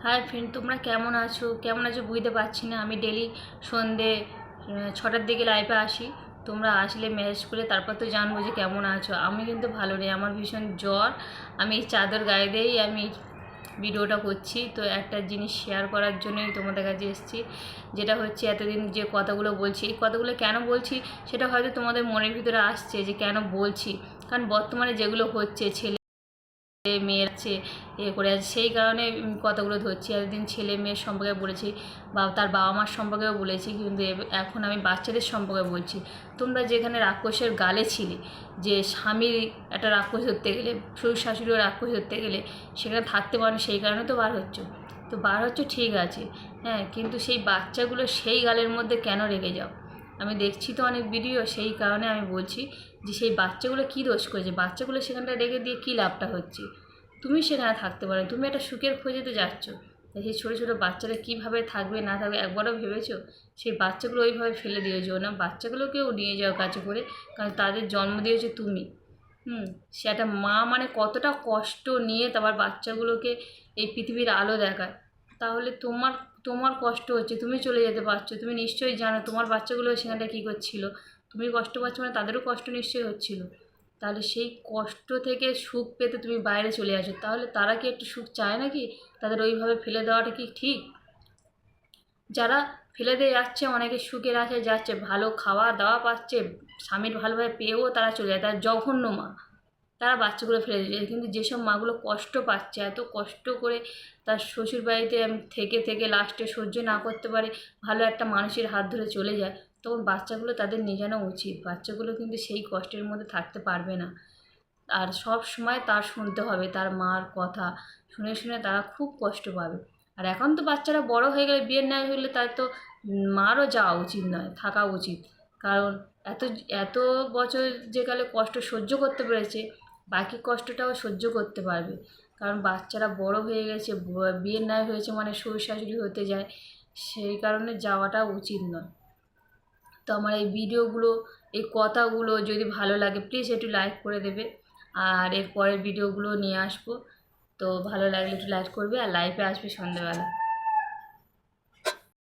Hi friend, তোমরা কেমন আছো বুঝতে পারছি না। আমি ডেলি সন্ধে 6টার দিকে লাইভে আসি। তোমরা আসলে মেসেজ করে তারপর তো জানবো যে কেমন আছো। আমি কিন্তু ভালো নেই, আমার ভীষণ জ্বর। আমি এই চাদর গায়ে দিয়েই আমি ভিডিওটা করছি। তো একটা জিনিস শেয়ার করার জন্যই তোমাদের কাছে এসেছি, যেটা হচ্ছে এতদিন যে কথাগুলো বলছি, এই কথাগুলো কেন বলছি সেটা হয়তো তোমাদের মনের ভিতরে আসছে যে কেন বলছি। কারণ বর্তমানে যেগুলো হচ্ছে, ছেলে মেয়ের আছে করে আছে, সেই কারণে কথাগুলো ধরছি। এতদিন ছেলে মেয়ের সম্পর্কে বলেছি বা তার বাবা মার সম্পর্কেও বলেছি, কিন্তু এখন আমি বাচ্চাদের সম্পর্কে বলছি। তোমরা যেখানে রাক্ষসের গালে ছিলে, যে স্বামীর একটা রাক্ষস ধরতে গেলে, শ্বশুর শাশুড়িও রাক্ষস ধরতে গেলে সেখানে থাকতে পারেন, সেই কারণে তো বার হচ্ছ। তো বার হচ্ছ ঠিক আছে, হ্যাঁ, কিন্তু সেই বাচ্চাগুলো সেই গালের মধ্যে কেন রেখে যাও? আমি দেখছি তো অনেক ভিডিও, সেই কারণে আমি বলছি যে সেই বাচ্চাগুলো কী দোষ করেছে, বাচ্চাগুলো সেখানটা রেখে দিয়ে কী লাভটা হচ্ছে? তুমি সেখানে থাকতে পারো, তুমি একটা সুখের খোঁজে তো যাচ্ছ। সেই ছোটো ছোটো বাচ্চারা কীভাবে থাকবে না থাকবে একবারও ভেবেছো? সেই বাচ্চাগুলো ওইভাবে ফেলে দিয়েছো না, বাচ্চাগুলোকেও নিয়ে যাও কাছে করে, কারণ তাদের জন্ম দিয়েছো তুমি। সে একটা মা মানে কতটা কষ্ট নিয়ে তারপর বাচ্চাগুলোকে এই পৃথিবীর আলো দেখায়। তাহলে তোমার তোমার কষ্ট হচ্ছে, তুমি চলে যেতে পারছো, তুমি নিশ্চয়ই জানো তোমার বাচ্চাগুলো সেখানটা কী করছিল। তুমি কষ্ট পাচ্ছ মানে তাদেরও কষ্ট নিশ্চয়ই হচ্ছিল। তাহলে সেই কষ্ট থেকে সুখ পেতে তুমি বাইরে চলে আসো, তাহলে তারা কি একটু সুখ চায় নাকি? তাদের ওইভাবে ফেলে দেওয়াটা কি ঠিক? যারা ফেলে দিয়ে যাচ্ছে, অনেকে সুখের আশায় যাচ্ছে, ভালো খাওয়া দাওয়া পাচ্ছে, স্বামীর ভালোভাবে পেয়েও তারা চলে যায়, তারা জঘন্য মা, তারা বাচ্চাগুলো ফেলে দিচ্ছে। কিন্তু যেসব মাগুলো কষ্ট পাচ্ছে, এত কষ্ট করে তার শ্বশুর বাড়িতে থেকে থেকে লাস্টে সহ্য না করতে পারে, ভালো একটা মানুষের হাত ধরে চলে যায়, তখন বাচ্চাগুলো তাদের নিয়ে জানা উচিত। বাচ্চাগুলো কিন্তু সেই কষ্টের মধ্যে থাকতে পারবে না, আর সব সময় তার শুনতে হবে তার মার কথা। শুনে শুনে তারা খুব কষ্ট পাবে। আর এখন তো বাচ্চারা বড় হয়ে গেলে, বিয়ের ন্যায় হলে তার তো মারও যাওয়া উচিত নয়, থাকা উচিত। কারণ এত এত বছর যে কালে কষ্ট সহ্য করতে পেরেছে, বাকি কষ্টটাও সহ্য করতে পারবে। কারণ বাচ্চারা বড় হয়ে গেছে, বিয়ের ন্যায় হয়েছে মানে শ্বশুর শাশুড়ি হতে যায়, সেই কারণে যাওয়াটা উচিত নয়। তো আমার এই ভিডিওগুলো, এই কথাগুলো যদি ভালো লাগে প্লিজ একটু লাইক করে দেবে। আর এর পরের ভিডিওগুলো নিয়ে আসবো, তো ভালো লাগলে একটু লাইক করবে আর লাইভে আসবে সন্ধ্যেবেলা।